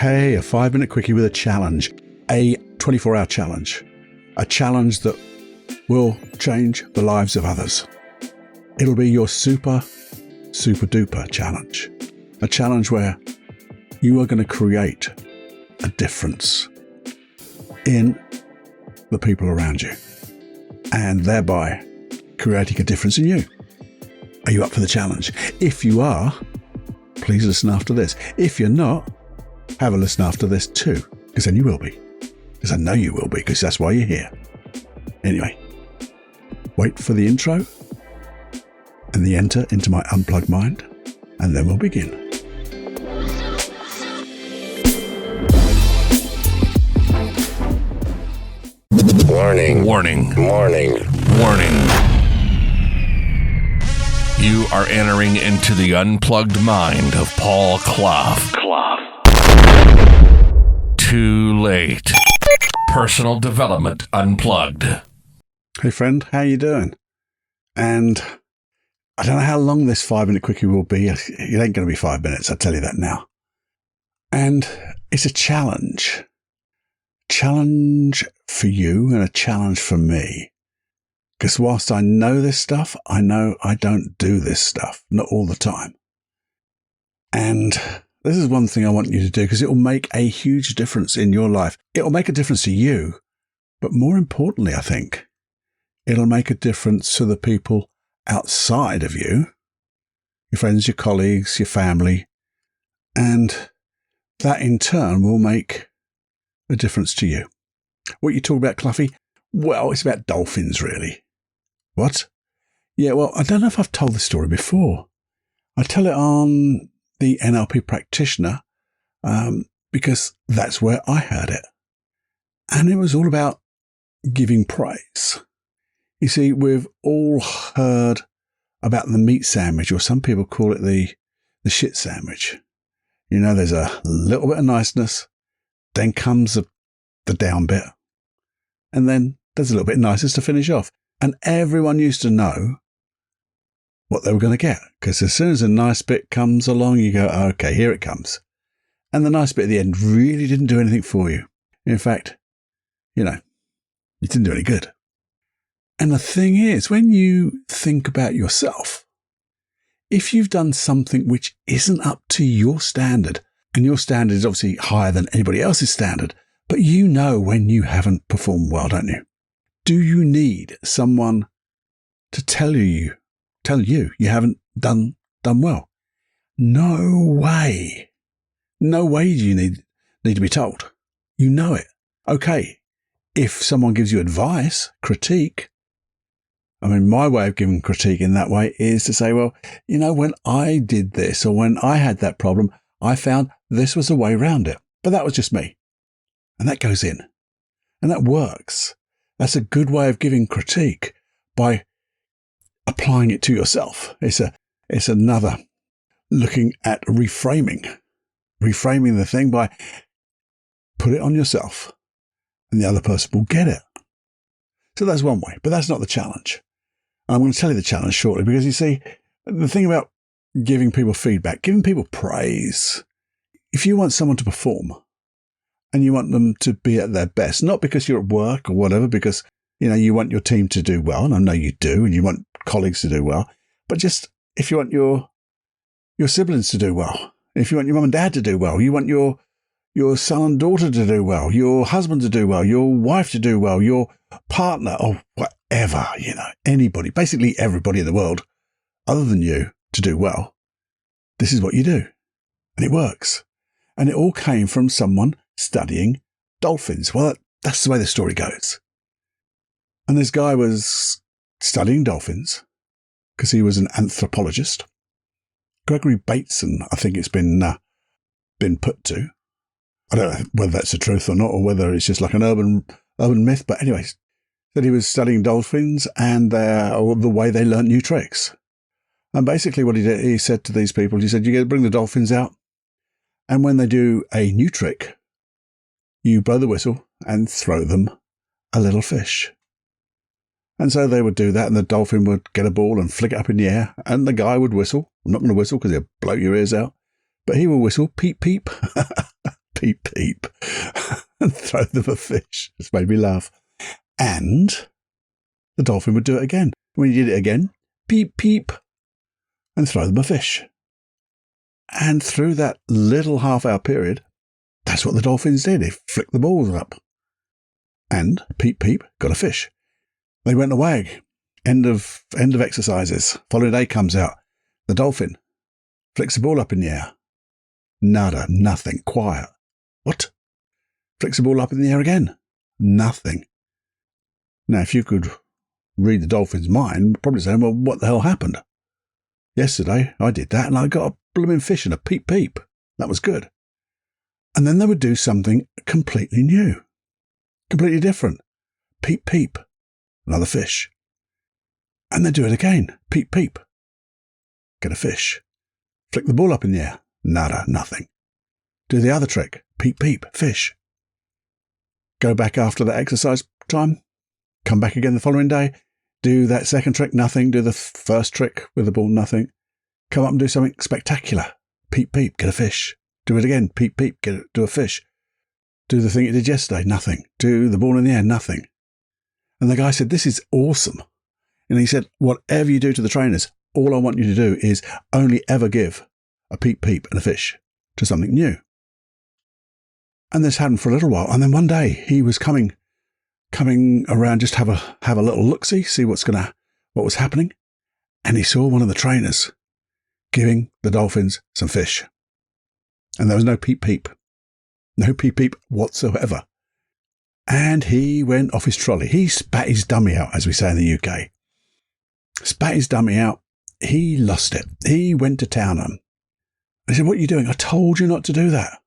Hey, a 5-minute quickie with a challenge, a 24-hour challenge, a challenge that will change the lives of others. It'll be your super duper challenge, a challenge where you are going to create a difference in the people around you and thereby creating a difference in you. Are you up for the challenge? If you are, please listen after this. If you're not, have a listen after this too, because then you will be. Because I know you will be, because that's why you're here. Anyway, wait for the intro and the enter into my unplugged mind, and then we'll begin. Warning. Warning. Warning. Warning. You are entering into the unplugged mind of Paul Clough. Too late. Personal Development Unplugged. Hey friend, how you doing? And I don't know how long this 5-minute quickie will be. It ain't going to be 5 minutes, I'll tell you that now. And it's a challenge. Challenge for you and a challenge for me. Because whilst I know this stuff, I know I don't do this stuff, not all the time. And this is one thing I want you to do because it will make a huge difference in your life. It will make a difference to you, but more importantly, I think, it'll make a difference to the people outside of you, your friends, your colleagues, your family, and that in turn will make a difference to you. What you talk about, Cluffy? Well, it's about dolphins, really. What? Yeah, well, I don't know if I've told this story before. I tell it on the NLP Practitioner because that's where I heard it. And it was all about giving praise. You see, we've all heard about the meat sandwich, or some people call it the shit sandwich. You know, there's a little bit of niceness, then comes the down bit, and then there's a little bit of niceness to finish off. And everyone used to know what they were going to get, because as soon as a nice bit comes along, you go, okay, here it comes. And the nice bit at the end really didn't do anything for you. In fact, you didn't do any good. And the thing is, when you think about yourself, if you've done something which isn't up to your standard, and your standard is obviously higher than anybody else's standard, but you know when you haven't performed well, don't you? Do you need someone to tell you you haven't done well? No way. No way do you need to be told. You know it. Okay, if someone gives you advice, critique, I mean, my way of giving critique in that way is to say, well, when I did this or when I had that problem, I found this was a way around it. But that was just me. And that goes in. And that works. That's a good way of giving critique by applying it to yourself. It's another looking at reframing the thing by put it on yourself and the other person will get it. So that's one way, but that's not the challenge. I'm going to tell you the challenge shortly because you see, the thing about giving people feedback, giving people praise, if you want someone to perform and you want them to be at their best, not because you're at work or whatever, because, you want your team to do well, and I know you do, and you want colleagues to do well, but just if you want your siblings to do well, if you want your mum and dad to do well, you want your son and daughter to do well, your husband to do well, your wife to do well, your partner, or whatever, anybody, basically everybody in the world other than you to do well, this is what you do. And it works. And it all came from someone studying dolphins. Well, that's the way the story goes. And this guy was studying dolphins because he was an anthropologist. Gregory Bateson, I think it's been put to. I don't know whether that's the truth or not, or whether it's just like an urban myth. But anyways, that he was studying dolphins and the way they learnt new tricks. And basically what he did, he said to these people, he said, you bring the dolphins out, and when they do a new trick, you blow the whistle and throw them a little fish. And so they would do that, and the dolphin would get a ball and flick it up in the air, and the guy would whistle. I'm not going to whistle because he'll blow your ears out, but he will whistle, peep, peep. Peep, peep, and throw them a fish. It's made me laugh. And the dolphin would do it again. When he did it again, peep, peep, and throw them a fish. And through that little half-hour period, that's what the dolphins did. They flicked the balls up. And peep, peep, got a fish. They went away. End of exercises. Following day comes out. The dolphin flicks the ball up in the air. Nada, nothing, quiet. What? Flicks the ball up in the air again. Nothing. Now, if you could read the dolphin's mind, probably saying, well, what the hell happened? Yesterday, I did that and I got a blooming fish and a peep peep. That was good. And then they would do something completely new. Completely different. Peep peep. Another fish. And they do it again. Peep peep. Get a fish. Flick the ball up in the air. Nada, nothing. Do the other trick. Peep peep. Fish. Go back after that exercise time. Come back again the following day. Do that second trick, nothing. Do the first trick with the ball, nothing. Come up and do something spectacular. Peep, peep, get a fish. Do it again. Peep, peep, do a fish. Do the thing you did yesterday, nothing. Do the ball in the air, nothing. And the guy said, this is awesome. And he said, whatever you do to the trainers, all I want you to do is only ever give a peep, peep and a fish to something new. And this happened for a little while. And then one day he was coming around just have a little look-see, see what was happening. And he saw one of the trainers giving the dolphins some fish. And there was no peep peep. No peep peep whatsoever. And he went off his trolley. He spat his dummy out, as we say in the UK. Spat his dummy out. He lost it. He went to town on him. He said, what are you doing? I told you not to do that.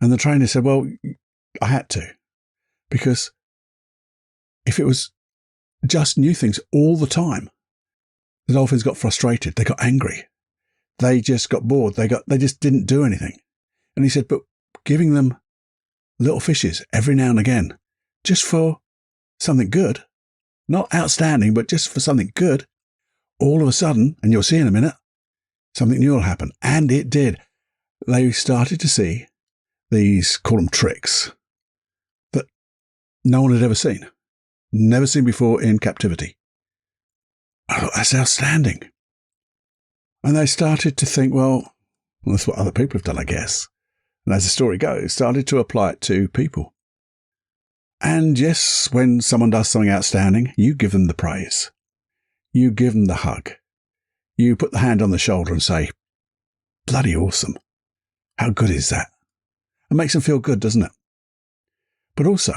And the trainer said, well, I had to. Because if it was just new things all the time, the dolphins got frustrated. They got angry. They just got bored. They just didn't do anything. And he said, but giving them little fishes every now and again, just for something good, not outstanding, but just for something good, all of a sudden, and you'll see in a minute, something new will happen. And it did. They started to see these, call them tricks, that no one had ever seen. Never seen before in captivity. I thought, that's outstanding. And they started to think, well, that's what other people have done, I guess. And as the story goes, started to apply it to people. And yes, when someone does something outstanding, you give them the praise. You give them the hug. You put the hand on the shoulder and say, bloody awesome. How good is that? It makes them feel good, doesn't it? But also,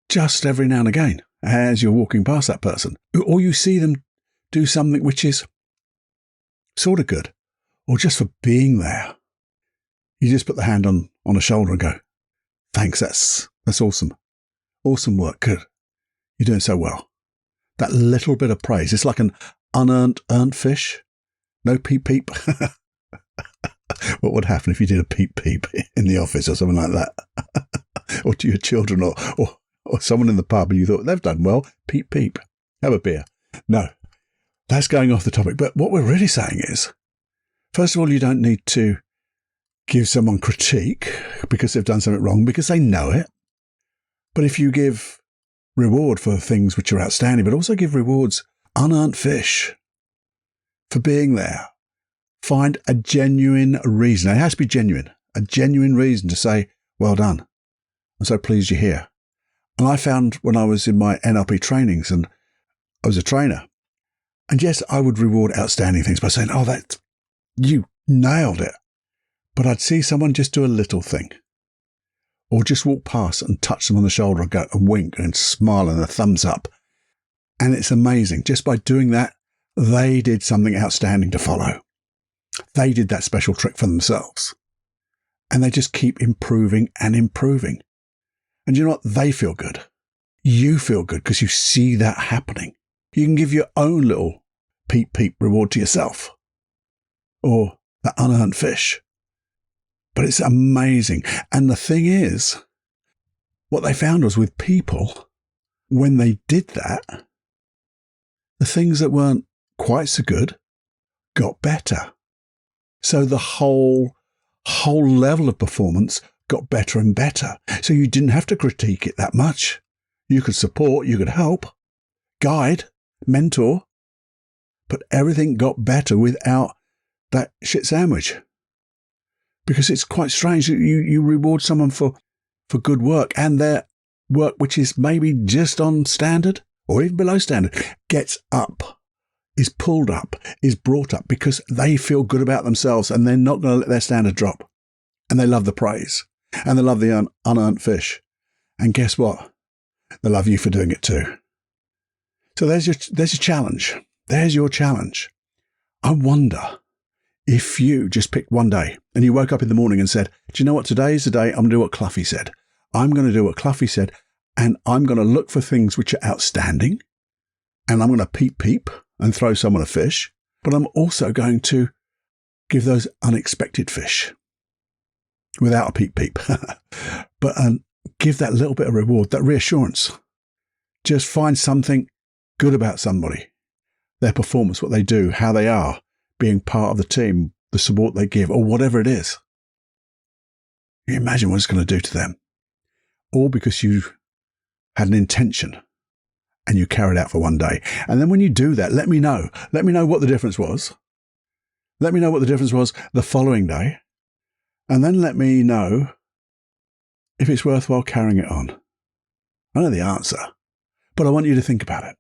just every now and again, as you're walking past that person, or you see them do something which is sort of good, or just for being there, you just put the hand on the shoulder and go, thanks, that's awesome. Awesome work, good. You're doing so well. That little bit of praise, it's like an earned fish. No peep peep. What would happen if you did a peep peep in the office or something like that? Or to your children or someone in the pub and you thought, they've done well, peep peep, have a beer. No, that's going off the topic. But what we're really saying is, first of all, you don't need to give someone critique because they've done something wrong, because they know it. But if you give reward for things which are outstanding, but also give rewards, unearned fish, for being there, find a genuine reason. It has to be genuine. A genuine reason to say, well done. I'm so pleased you're here. And I found when I was in my NLP trainings and I was a trainer, and yes, I would reward outstanding things by saying, oh, you nailed it. But I'd see someone just do a little thing, or just walk past and touch them on the shoulder and go and wink and smile and a thumbs up. And it's amazing. Just by doing that, they did something outstanding to follow. They did that special trick for themselves. And they just keep improving and improving. And you know what? They feel good. You feel good because you see that happening. You can give your own little peep peep reward to yourself. Or that unearned fish. But it's amazing. And the thing is, what they found was with people, when they did that, the things that weren't quite so good got better. So the whole whole level of performance got better and better. So you didn't have to critique it that much. You could support, you could help, guide, mentor, but everything got better without that shit sandwich. Because it's quite strange that you reward someone for good work, and their work, which is maybe just on standard or even below standard, gets up, is pulled up, is brought up because they feel good about themselves and they're not going to let their standard drop. And they love the praise and they love the unearned fish. And guess what? They love you for doing it too. So there's your challenge. There's your challenge. I wonder if you just picked one day and you woke up in the morning and said, do you know what? Today is the day I'm going to do what Cluffy said. I'm going to do what Cluffy said, and I'm going to look for things which are outstanding, and I'm going to peep and throw someone a fish, but I'm also going to give those unexpected fish without a peep, but give that little bit of reward, that reassurance. Just find something good about somebody, their performance, what they do, how they are, being part of the team, the support they give, or whatever it is. Can you imagine what it's going to do to them? All because you had an intention and you carried out for one day. And then when you do that, let me know. Let me know what the difference was. Let me know what the difference was the following day. And then let me know if it's worthwhile carrying it on. I know the answer, but I want you to think about it.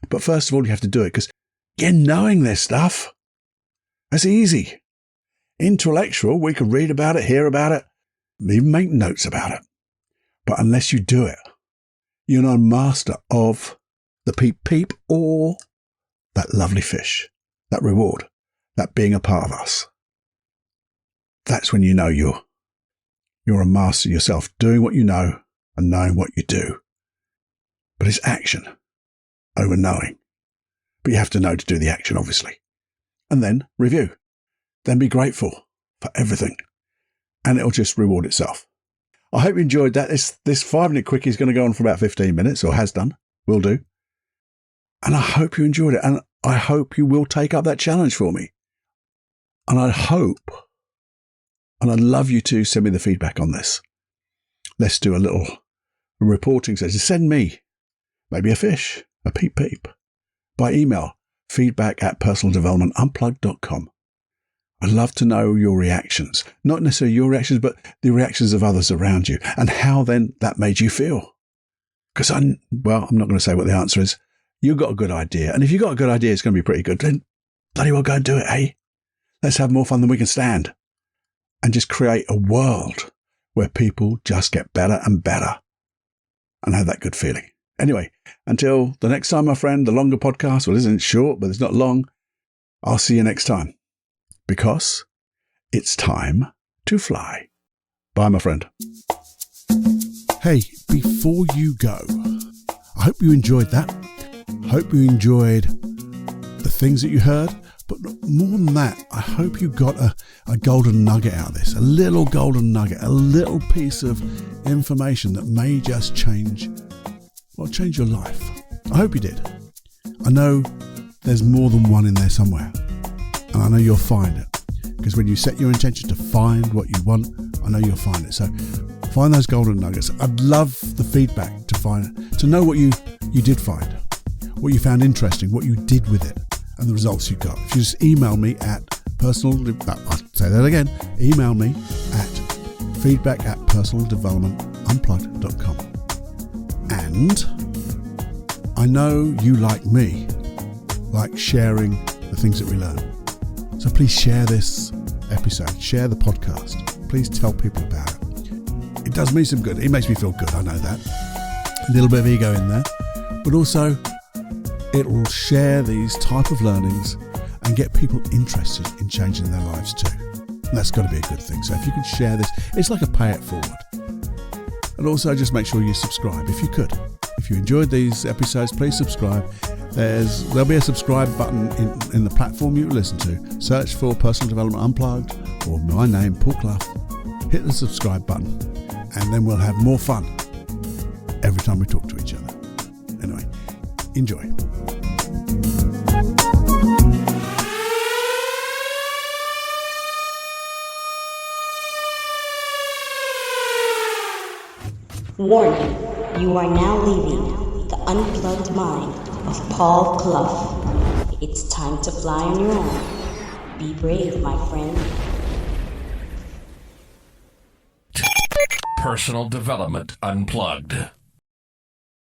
But first of all, you have to do it because you're knowing this stuff. That's easy. Intellectual, we can read about it, hear about it, even make notes about it. But unless you do it, you're not a master of the peep or that lovely fish, that reward, that being a part of us. That's when you know you're a master yourself, doing what you know and knowing what you do. But it's action over knowing. But you have to know to do the action, obviously. And then review. Then be grateful for everything. And it'll just reward itself. I hope you enjoyed that. This 5-minute quickie is going to go on for about 15 minutes, or has done, will do. And I hope you enjoyed it. And I hope you will take up that challenge for me. And I hope, and I'd love you to send me the feedback on this. Let's do a little reporting session. Send me maybe a fish, a peep, by email, feedback@personaldevelopmentunplugged.com. I'd love to know your reactions, not necessarily your reactions, but the reactions of others around you and how then that made you feel. Because I'm not going to say what the answer is. You've got a good idea. And if you've got a good idea, it's going to be pretty good. Then bloody well go and do it, eh? Let's have more fun than we can stand. And just create a world where people just get better and better and have that good feeling. Anyway, until the next time, my friend, the longer podcast, well, isn't short, but it's not long. I'll see you next time. Because it's time to fly. Bye, my friend. Hey, before you go, I hope you enjoyed that. I hope you enjoyed the things that you heard. But more than that, I hope you got a golden nugget out of this. A little golden nugget. A little piece of information that may just change your life. I hope you did. I know there's more than one in there somewhere. And I know you'll find it, because when you set your intention to find what you want, I know you'll find it. So find those golden nuggets. I'd love the feedback to know what you did find, what you found interesting, what you did with it, and the results you got. If you just email me at I'll say that again. Email me at feedback@personaldevelopmentunplugged.com. And I know you, like me, like sharing the things that we learn. So please share this episode, share the podcast. Please tell people about it. It does me some good. It makes me feel good, I know that. A little bit of ego in there. But also, it will share these type of learnings and get people interested in changing their lives too. And that's got to be a good thing. So if you could share this, it's like a pay it forward. And also just make sure you subscribe if you could. If you enjoyed these episodes, please subscribe. There'll be a subscribe button in the platform you listen to. Search for Personal Development Unplugged or my name, Paul Clough. Hit the subscribe button and then we'll have more fun every time we talk to each other. Anyway, enjoy. Warning, you are now leaving the unplugged mind of Paul Clough. It's time to fly on your own. Be brave, my friend. Personal Development Unplugged.